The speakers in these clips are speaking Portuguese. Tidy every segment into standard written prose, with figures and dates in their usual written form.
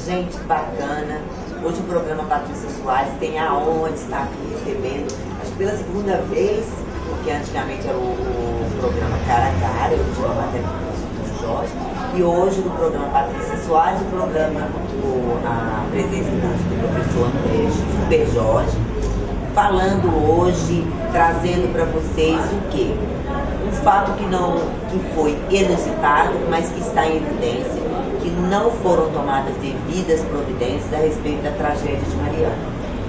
Gente, bacana. Hoje o programa Patrícia Soares tem a honra de estar aqui recebendo, acho que pela segunda vez, porque antigamente era o programa Cara a Cara, eu tinha uma matéria com o Jorge, e hoje no programa Patrícia Soares, o programa a presença do professor André Super Jorge, falando hoje, trazendo para vocês o quê? Um fato que foi inusitado, mas que está em evidência, que não foram tomadas devidas providências a respeito da tragédia de Mariana.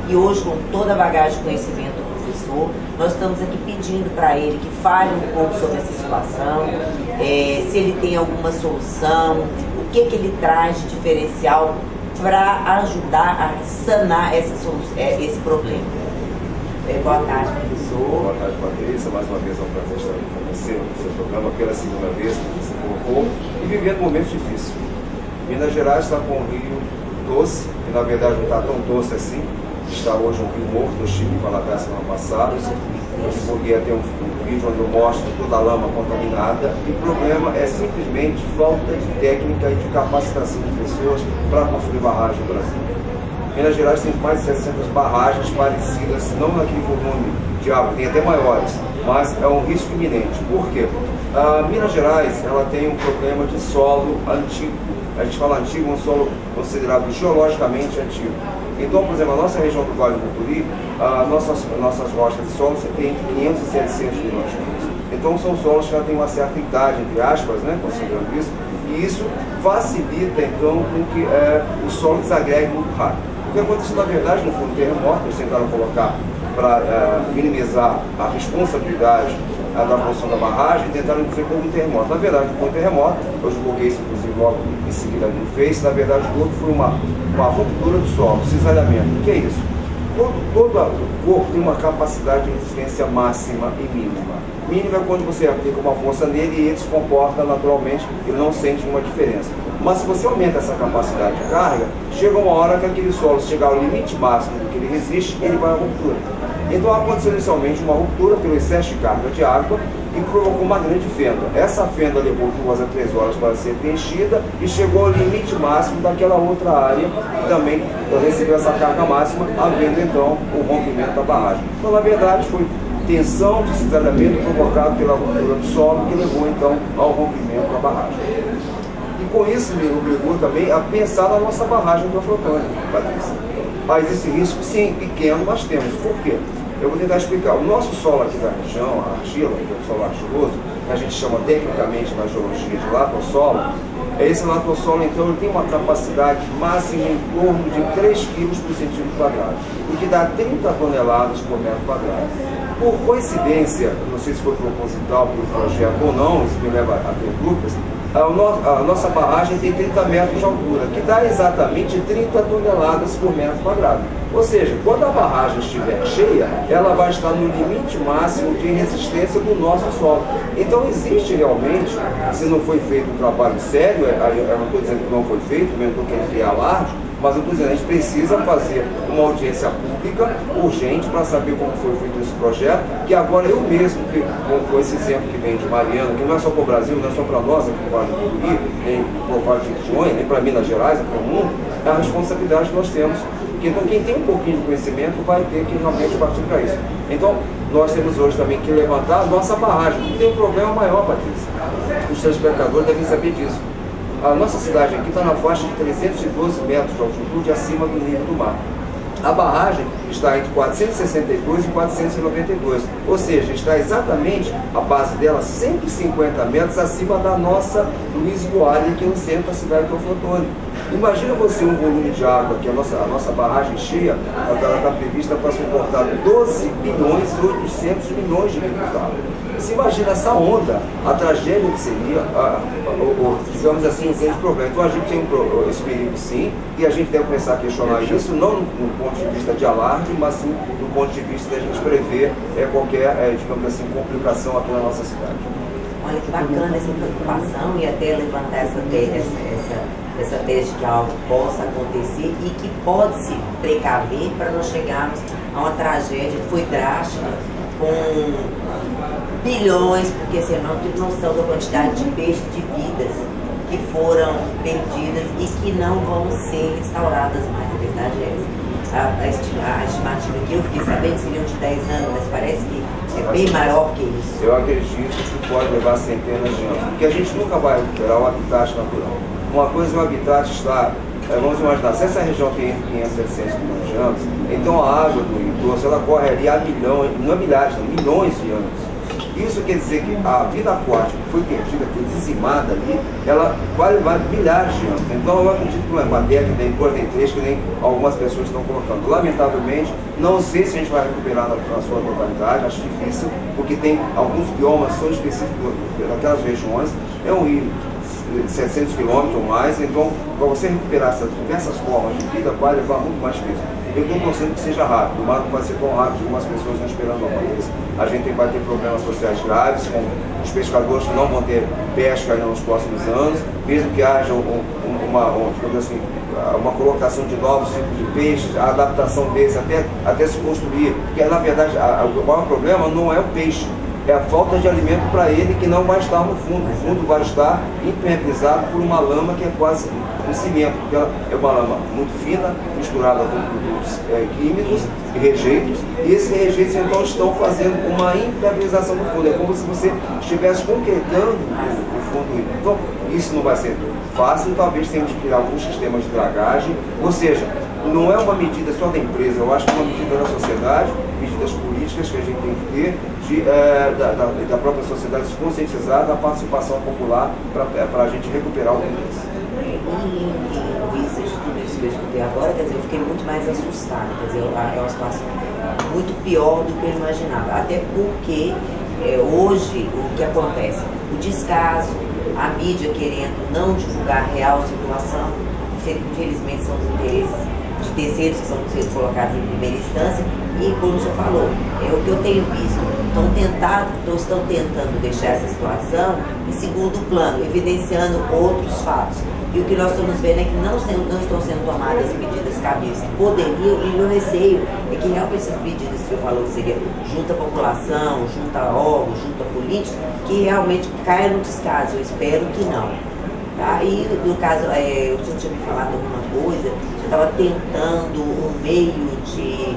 E hoje, com toda a bagagem de conhecimento do professor, nós estamos aqui pedindo para ele que fale um pouco sobre essa situação, se ele tem alguma solução, o que ele traz de diferencial para ajudar a sanar esse problema. Boa tarde, professor. Boa tarde, Patrícia. Mais uma vez é um prazer estar aqui com você no seu programa, pela segunda vez que você colocou, e vivendo momentos difíceis. Minas Gerais está com um rio doce, e na verdade não está tão doce assim. Está hoje um rio morto no Chile, para lá semana passada. Porque tem um vídeo onde eu mostro toda a lama contaminada, e o problema é simplesmente falta de técnica e de capacitação de pessoas para construir barragem no Brasil. Minas Gerais tem mais de 700 barragens parecidas, não naquele volume de água, tem até maiores, mas é um risco iminente. Por quê? Minas Gerais ela tem um problema de solo antigo. A gente fala antigo, um solo considerado geologicamente antigo. Então, por exemplo, a nossa região do Vale do Mucuri, nossas rochas de solo tem entre 500 e 700 milhões de anos. Então, são solos que já têm uma certa idade, entre aspas, né, considerando isso, e isso facilita, então, com que o solo desagregue muito rápido. O que aconteceu, na verdade, não foi um terremoto, eles tentaram colocar para minimizar a responsabilidade da construção da barragem, tentaram dizer que houve um terremoto. Na verdade, não foi um terremoto, eu divulguei isso, inclusive, logo em seguida no Face. Na verdade, o outro foi uma ruptura do solo, cisalhamento. O que é isso? Todo o corpo tem uma capacidade de resistência máxima e mínima. Mínima é quando você aplica uma força nele e ele se comporta naturalmente e não sente nenhuma diferença. Mas se você aumenta essa capacidade de carga, chega uma hora que aquele solo chegar ao limite máximo do que ele resiste, ele vai à ruptura. Então aconteceu inicialmente uma ruptura pelo excesso de carga de água e provocou uma grande fenda. Essa fenda levou 2 a 3 horas para ser preenchida e chegou ao limite máximo daquela outra área que também recebeu essa carga máxima, havendo então o rompimento da barragem. Então, na verdade, foi tensão de cisalhamento provocado pela ruptura do solo que levou então ao rompimento da barragem. E com isso me obrigou também a pensar na nossa barragem do Afrotônio, Patrícia. Mas esse risco, sim, pequeno, nós temos. Por quê? Eu vou tentar explicar. O nosso solo aqui da região, a argila, que é o solo argiloso, que a gente chama tecnicamente na geologia de latossolo, esse latossolo, então, ele tem uma capacidade máxima em torno de 3 kg por centímetro quadrado, o que dá 30 toneladas por metro quadrado. Por coincidência, não sei se foi proposital pelo projeto ou não, isso me leva a ter dúvidas, a nossa barragem tem 30 metros de altura, que dá exatamente 30 toneladas por metro quadrado. Ou seja, quando a barragem estiver cheia, ela vai estar no limite máximo de resistência do nosso solo. Então existe realmente, se não foi feito um trabalho sério, eu não estou dizendo que não foi feito, eu não estou querendo criar alarde, mas eu estou dizendo, a gente precisa fazer uma audiência pública urgente para saber como foi feito esse projeto, que agora eu mesmo, com esse exemplo que vem de Mariana, que não é só para o Brasil, não é só para nós aqui no Vale do Mucuri, nem para o Vale de Jequitinhonha, nem para Minas Gerais, é para o mundo, é a responsabilidade que nós temos. Então quem tem um pouquinho de conhecimento vai ter que realmente partir para isso. Então nós temos hoje também que levantar a nossa barragem, que tem um problema maior, Patrícia. Os telespectadores devem saber disso. A nossa cidade aqui está na faixa de 312 metros de altitude acima do nível do mar. A barragem está entre 462 e 492, ou seja, está exatamente a base dela 150 metros acima da nossa Luiz Boalha, que é no centro da cidade de Afrotônio. Imagina você um volume de água, que a nossa barragem cheia, ela está prevista para suportar 12 bilhões e 800 milhões de litros d'água. Você imagina essa onda, a tragédia que seria, digamos assim, um grande problema. Então a gente tem esse perigo sim, e a gente deve começar a questionar isso, não no ponto de vista de alarde, mas sim do ponto de vista da gente prever qualquer, digamos assim, complicação aqui na nossa cidade. Olha que bacana essa preocupação e até levantar essa tese de que algo possa acontecer e que pode se precaver para não chegarmos a uma tragédia que foi drástica, com bilhões, porque você não tem noção da quantidade de peixe, de vidas que foram vendidas e que não vão ser restauradas mais. A verdade é essa. A estimativa que eu fiquei sabendo seriam de 10 anos, mas parece que é bem maior que isso. Eu acredito que pode levar centenas de anos, porque a gente nunca vai recuperar o habitat natural. Uma coisa, o habitat está, vamos imaginar, se essa região tem 500, 700 milhões de anos, então a água do Rio Doce, ela corre ali há milhões, não milhares, não, milhões de anos. Isso quer dizer que a vida aquática que foi perdida, foi dizimada ali, ela vai levar milhares de anos. Então eu acredito que não é uma década, nem duas, nem três, que nem algumas pessoas estão colocando. Lamentavelmente, não sei se a gente vai recuperar na sua totalidade, acho difícil, porque tem alguns biomas, são específicos daquelas regiões. É um rio de 700 quilômetros ou mais, então para você recuperar essas diversas formas de vida vai levar muito mais tempo. Eu estou torcendo que seja rápido, mas não vai ser tão rápido como as pessoas estão esperando acontecer. A gente vai ter problemas sociais graves, com os pescadores que não vão ter pesca nos próximos anos, mesmo que haja uma colocação de novos tipos de peixes, a adaptação deles até se construir. Porque na verdade o maior problema não é o peixe, é a falta de alimento para ele, que não vai estar no fundo. O fundo vai estar impermeabilizado por uma lama que é quase um cimento, porque ela é uma lama muito fina, misturada com produtos químicos e rejeitos, e esses rejeitos então estão fazendo uma impermeabilização do fundo. É como se você estivesse concretando o fundo. Então isso não vai ser fácil, talvez tenhamos que criar alguns sistemas de dragagem, ou seja, não é uma medida só da empresa, eu acho que é uma medida da sociedade, medidas políticas que a gente tem que ter, da própria sociedade se conscientizar da participação popular para a gente recuperar o interesse. Em vista de tudo isso que eu escutei agora, quer dizer, eu fiquei muito mais assustada, quer dizer, é uma situação muito pior do que eu imaginava, até porque hoje o que acontece? O descaso, a mídia querendo não divulgar a real situação, infelizmente são os interesses de terceiros que são colocados em primeira instância, e como o senhor falou, é o que eu tenho visto, estão tentando deixar essa situação em segundo plano, evidenciando outros fatos. E o que nós estamos vendo é que não estão sendo tomadas medidas cabíveis. Poderiam, e meu receio é que realmente essas medidas que o senhor falou, que seria junto à população, junto a órgãos, junto a política, que realmente caia no descaso. Eu espero que não. Tá? E no caso, o senhor tinha me falado alguma coisa, eu estava tentando um meio de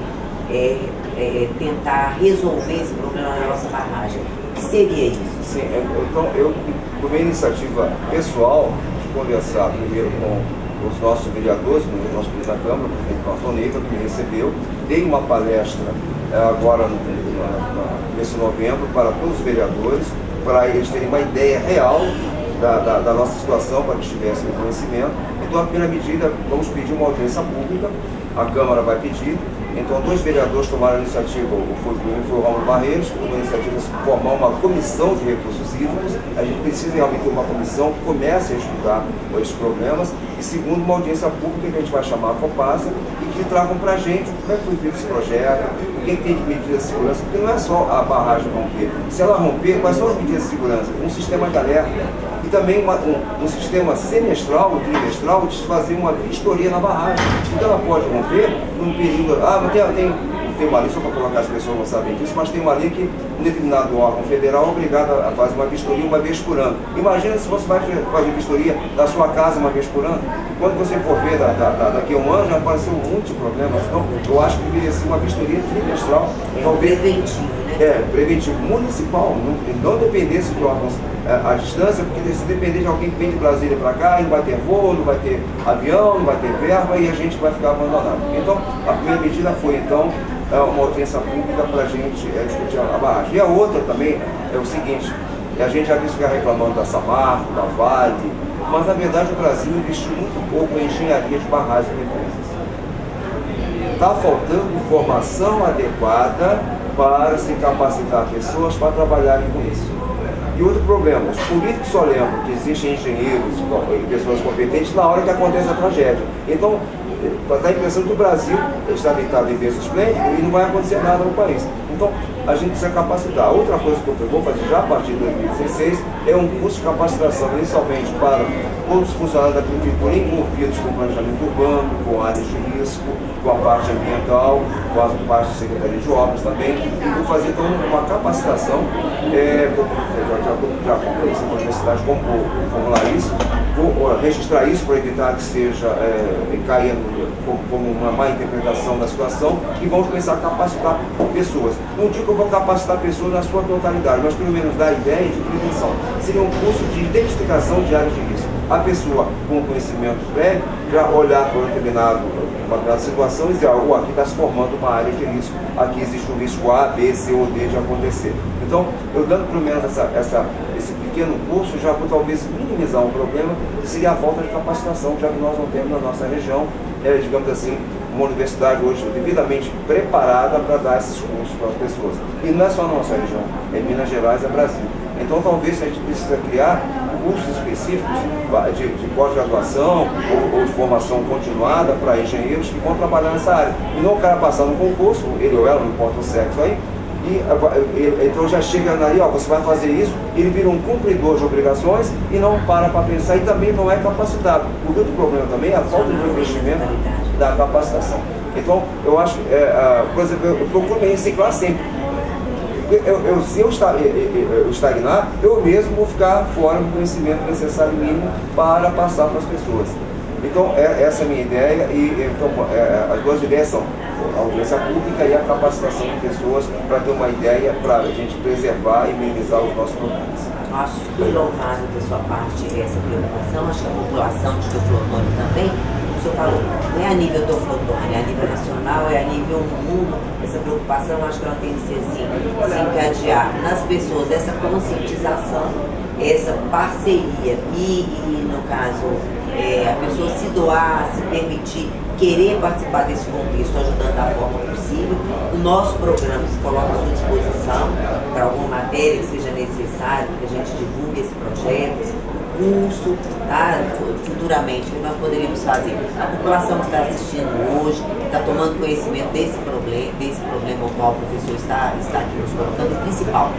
tentar resolver esse problema na nossa barragem. O que seria isso? Sim, então eu tomei a iniciativa pessoal de conversar primeiro com os nossos vereadores, o nosso presidente da Câmara, o presidente Martoneca, que me recebeu. Dei uma palestra agora nesse novembro para todos os vereadores, para eles terem uma ideia real da nossa situação, para que estivessem no conhecimento. Então, a primeira medida, vamos pedir uma audiência pública, a Câmara vai pedir. Então, dois vereadores tomaram a iniciativa, foi o Romulo Barreiros, que tomou a iniciativa de formar uma comissão de recursos hídricos. A gente precisa realmente ter uma comissão que comece a estudar esses problemas. E segundo, uma audiência pública que a gente vai chamar a Copasa e que tragam para a gente como é que foi feito esse projeto, o que tem de medidas de segurança, porque não é só a barragem romper. Se ela romper, quais são as medidas de segurança? Um sistema de alerta e também um sistema semestral ou trimestral de fazer uma vistoria na barragem. Porque ela pode romper num período... Tem uma lei, só para colocar, as pessoas não sabem disso, mas tem uma lei que um determinado órgão federal é obrigado a fazer uma vistoria uma vez por ano. Imagina se você vai fazer vistoria da sua casa uma vez por ano. Quando você for ver daqui a um ano, já apareceu um monte de problemas. Então, eu acho que deveria ser uma vistoria trimestral. Preventivo, né? Preventivo municipal, não dependesse de órgãos à distância, porque se depender de alguém que vem de Brasília para cá, não vai ter voo, não vai ter avião, não vai ter verba e a gente vai ficar abandonado. Então, a primeira medida foi, então, uma audiência pública para a gente discutir a barragem. E a outra também é o seguinte, a gente já viu ficar reclamando da Samarco, da Vale, mas na verdade o Brasil investiu muito pouco em engenharia de barragens e represas. Está faltando formação adequada para se capacitar pessoas para trabalharem com isso. E outro problema, os políticos só lembram que existem engenheiros e pessoas competentes na hora que acontece a tragédia. Então, dá a impressão que o Brasil está deitado em berço esplêndido e não vai acontecer nada no país. Então, a gente precisa capacitar. Outra coisa que eu vou fazer já a partir de 2016 é um curso de capacitação, inicialmente para todos os funcionários da prefeitura envolvidos com planejamento urbano, com áreas de risco, com a parte ambiental, com a parte de Secretaria de Obras também. E vou fazer então uma capacitação, já conversei com a universidade como formular isso, vou registrar isso para evitar que seja caia como uma má interpretação da situação, e vamos começar a capacitar pessoas. Não digo que eu vou capacitar pessoas na sua totalidade, mas pelo menos dar ideia de prevenção. Seria um curso de identificação de áreas de risco. A pessoa com conhecimento prévio já olhar para uma determinada situação e dizer, aqui está se formando uma área de risco, aqui existe um risco A, B, C ou D de acontecer. Então, eu dando pelo menos esse pequeno curso, já vou talvez minimizar um problema, que seria a falta de capacitação, já que nós não temos na nossa região, digamos assim, uma universidade hoje devidamente preparada para dar esses cursos para as pessoas. E não é só na nossa região, é Minas Gerais, é Brasil. Então talvez a gente precisa criar cursos específicos de pós-graduação ou de formação continuada para engenheiros que vão trabalhar nessa área. E não o cara passar no concurso, ele ou ela, não importa o sexo aí, então já chega ali, você vai fazer isso, ele vira um cumpridor de obrigações e não para pensar, e também não é capacitado. O outro problema também é a falta de investimento da capacitação. Então, eu acho, por exemplo, eu procuro me reciclar sempre. Se eu estagnar, eu mesmo vou ficar fora do conhecimento necessário mínimo para passar para as pessoas. Então, essa é a minha ideia, e então, as duas ideias são a audiência pública e a capacitação de pessoas para ter uma ideia, para a gente preservar e minimizar os nossos problemas. Acho que louvável da sua parte essa preocupação, acho que a população de Teoflotone também, como o senhor falou, não é a nível Teoflotone, é a nível nacional, é a nível mundo. Essa preocupação, acho que ela tem que ser assim, se encadear nas pessoas, essa conscientização, essa parceria e no caso, a pessoa se doar, se permitir, querer participar desse contexto, ajudando da forma possível. O nosso programa se coloca à sua disposição para alguma matéria que seja necessária, que a gente divulgue esse projeto, esse curso, tá? Futuramente, o que nós poderíamos fazer. A população que está assistindo hoje, está tomando conhecimento desse problema ao qual o professor está aqui nos colocando, o principal,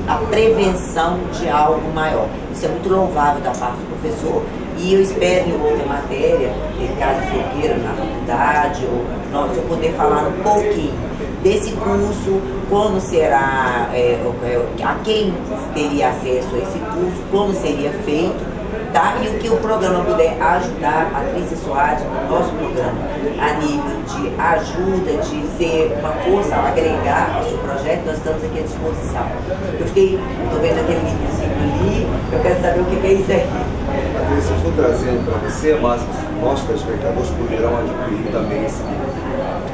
a prevenção de algo maior. Isso é muito louvável da parte do professor. E eu espero em outra matéria, caso o senhor queira, na faculdade, ou nós eu poder falar um pouquinho desse curso, como será, a quem teria acesso a esse curso, como seria feito, tá? E o que o programa puder ajudar a Patrícia Soares, no nosso programa, a nível de ajuda, de ser uma força a agregar ao seu projeto, nós estamos aqui à disposição. Eu estou vendo aquele livrozinho ali, eu quero saber o que é isso aqui. Eu estou trazendo para você, mas nossos telespectadores poderão adquirir também esse livro.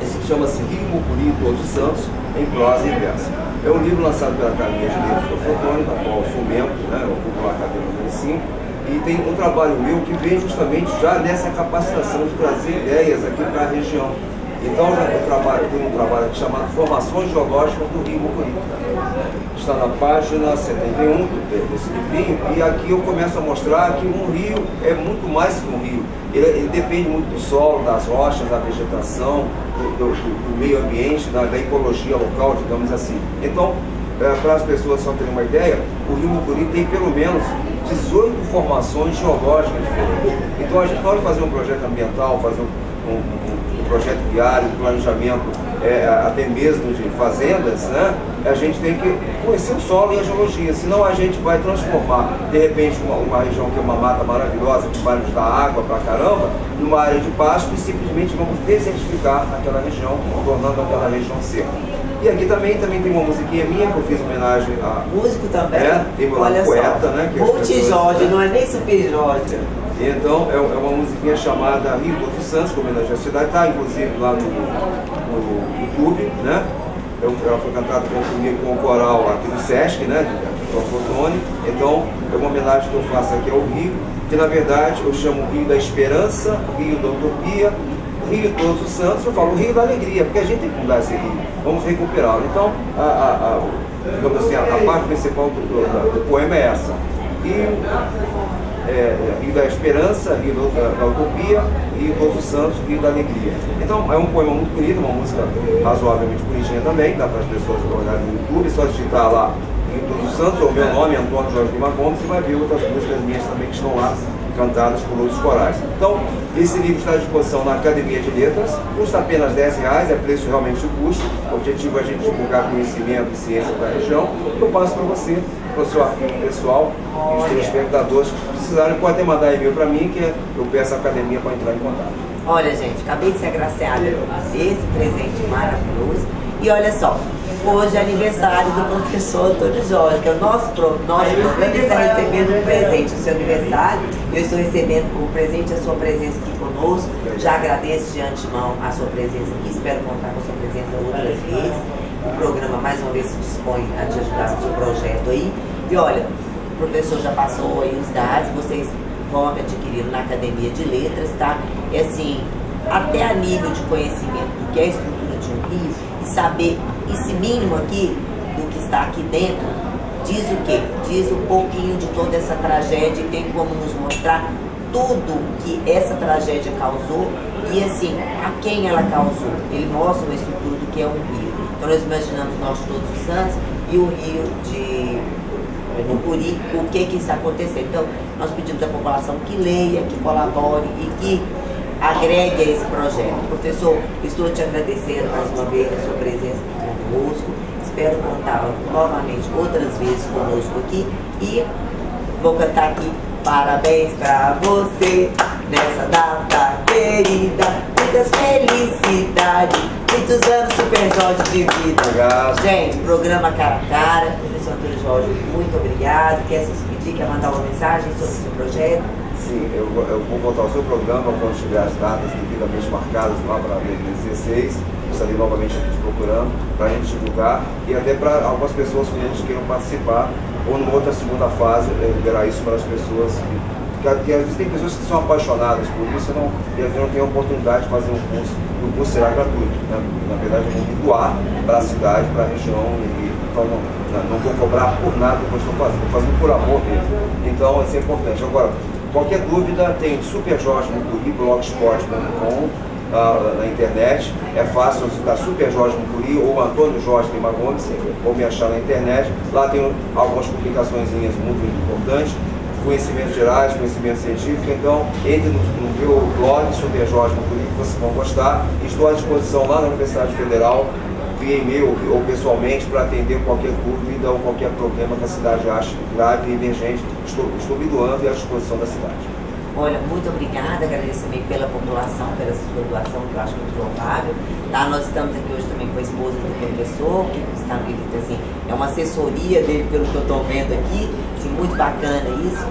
Esse chama-se Rio Mucuri e Todos os Santos, em prosa e verso. É um livro lançado pela Academia de Letras do Teoflotone, da qual eu sou membro, eu ocupo a cadeira número 5, e tem um trabalho meu que vem justamente já nessa capacitação de trazer ideias aqui para a região. Então, eu tenho um trabalho aqui chamado Formações Geológicas do Rio Mucuri. Está na página 71 desse livrinho, e aqui eu começo a mostrar que um rio é muito mais que um rio. Ele depende muito do solo, das rochas, da vegetação, do meio ambiente, da ecologia local, digamos assim. Então, para as pessoas só terem uma ideia, o Rio Mucuri tem pelo menos 18 formações geológicas diferentes. Então, a gente pode fazer um projeto ambiental, fazer um projeto viário, um planejamento até mesmo de fazendas, né? A gente tem que conhecer o solo e a geologia, senão a gente vai transformar, de repente, uma região que é uma mata maravilhosa, que vai nos dar água pra caramba, numa área de pasto, e simplesmente vamos desertificar aquela região, tornando aquela região seca. E aqui também tem uma musiquinha minha que eu fiz homenagem a... Músico também? Tem uma poeta, né? Multi-Jorge, não é nem Super-Jorge. Então, é uma musiquinha chamada Rio Todos os Santos, que homenageia a cidade, está inclusive lá no YouTube, né? Ela foi cantada comigo com o coral aqui do Sesc, né? De Teoflotone. Então, é uma homenagem que eu faço aqui ao Rio, que na verdade eu chamo o Rio da Esperança, o Rio da Utopia, o Rio Todos os Santos, eu falo o Rio da Alegria, porque a gente tem que mudar esse rio, vamos recuperá-lo. Então, digamos assim, a parte principal do poema é essa. E Rio da Esperança, Rio da Utopia, Rio Todos os Santos, Rio da Alegria. Então é um poema muito bonito, uma música razoavelmente bonitinha também, dá para as pessoas olharem no YouTube, só digitar lá Rio Todos os Santos, ou meu nome, Antônio Jorge Lima Gomes, e vai ver outras músicas minhas também que estão lá, cantadas por outros corais. Então, esse livro está à disposição na Academia de Letras, custa apenas R$10, é preço realmente de custo. O objetivo é a gente divulgar conhecimento e ciência da região. Eu passo para você, para o seu arquivo pessoal, e os telespectadores que precisarem podem mandar e-mail para mim, que eu peço à Academia para entrar em contato. Olha, gente, acabei de ser agraciada por esse presente maravilhoso. E olha só, hoje é aniversário do professor Antônio Jorge, que é o nosso programa está recebendo um presente, o seu aniversário. Eu estou recebendo como presente a sua presença aqui conosco. Já agradeço de antemão a sua presença aqui, espero contar com a sua presença outras vezes. O programa mais uma vez se dispõe a te ajudar no seu projeto aí. E olha, o professor já passou aí os dados, vocês vão adquirir na Academia de Letras, tá? E assim, até a nível de conhecimento do que é a estrutura de um rio, e saber esse mínimo aqui, do que está aqui dentro, diz o quê? Diz um pouquinho de toda essa tragédia e tem como nos mostrar tudo que essa tragédia causou e assim, a quem ela causou. Ele mostra uma estrutura do que é um rio. Então nós imaginamos nós Todos os Santos e o rio de Mucuri, o que está acontecendo. Então nós pedimos à população que leia, que colabore e que agregue a esse projeto. Professor, estou te agradecendo mais uma vez a sua presença aqui conosco. Espero contar novamente outras vezes conosco aqui e vou cantar aqui parabéns pra você nessa data querida, muitas felicidades, muitos anos Super Jorge de vida. Obrigado. Gente, programa Cara a Cara, professor Antônio Jorge, muito obrigado. Quer se despedir, quer mandar uma mensagem sobre o seu projeto? Sim, eu vou voltar ao seu programa quando tiver as datas devidamente marcadas lá para 2016. Estarei novamente aqui te procurando para a gente divulgar e até para algumas pessoas que a gente queiram participar ou numa outra segunda fase, liberar isso para as pessoas. Porque às vezes tem pessoas que são apaixonadas por isso e às vezes não tem a oportunidade de fazer um curso. O curso será gratuito, né? Na verdade, eu vou doar para a cidade, para a região então não vou cobrar por nada que eu estou fazendo por amor mesmo. Então isso é importante. Agora, qualquer dúvida tem Super Jorge Mucuri, blogspot.com na internet. É fácil citar Super Jorge Mucuri ou Antônio Jorge Lima Gomes, ou me achar na internet. Lá tem algumas publicações muito importantes, conhecimentos gerais, conhecimento científico. Então entre no meu blog Super Jorge Mucuri, que vocês vão gostar. Estou à disposição lá na Universidade Federal, via e-mail ou pessoalmente, para atender qualquer dúvida ou qualquer problema que a cidade ache grave e emergente. Estou me doando e à disposição da cidade. Olha, muito obrigada, agradeço também pela população, pela sua doação, que eu acho muito louvável. Tá? Nós estamos aqui hoje também com a esposa do professor, que está assim, é uma assessoria dele, pelo que eu estou vendo aqui, assim, muito bacana isso,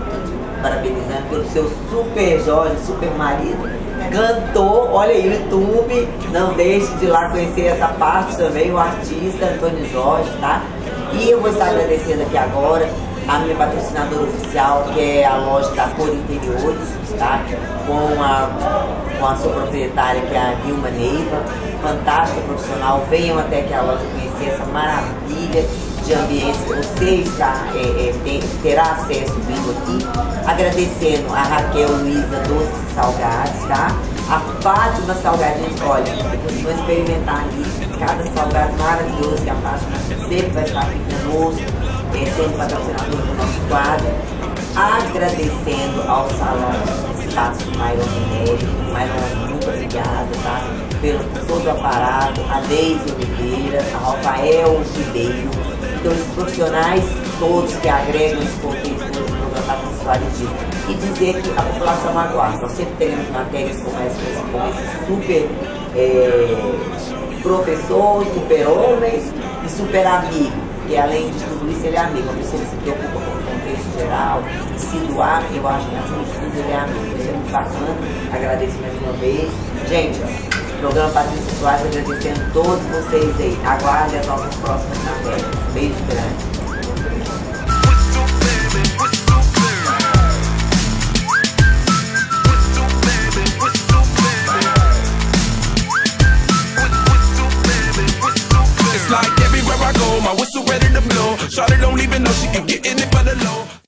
parabenizando pelo seu Super Jorge, super marido, cantor, olha aí, YouTube, não deixe de ir lá conhecer essa parte também, o artista Antônio Jorge, tá? E eu vou estar agradecendo aqui agora a minha patrocinadora oficial, que é a loja da Cor Interiores, tá? Com a sua proprietária, que é a Vilma Neiva, fantástica profissional. Venham até aqui a loja conhecer essa maravilha de ambiente que você terá acesso vindo aqui. Agradecendo a Raquel Luiza Doces e Salgados, tá? A Fátima Salgadinhos, olha, vocês vão experimentar aqui cada salgado maravilhoso que a Fátima sempre vai estar aqui conosco, sendo patrocinador do nosso quadro. Agradecendo ao Salão Espaço Maior Minério. Maior, muito obrigada, tá? Pelo todo o aparato, a Deise Oliveira, a Rafael Ribeiro. Então, os profissionais todos que agregam esse conteúdo no programa Sensualismo. E dizer que a população aguarda. Nós sempre teremos matérias como esse super professor, super homem e super amigo. Porque além de tudo isso, ele é amigo. Uma pessoa que se preocupa com o contexto geral e se doar, eu acho que acima de tudo ele é amigo. Isso é muito bacana. Agradeço mais uma vez. Gente, ó, programa Patrícia Soares, agradecendo todos vocês aí. Aguardem as nossas próximas matérias. Beijo grande. My whistle ready to blow. Shawty don't even know she can get in it.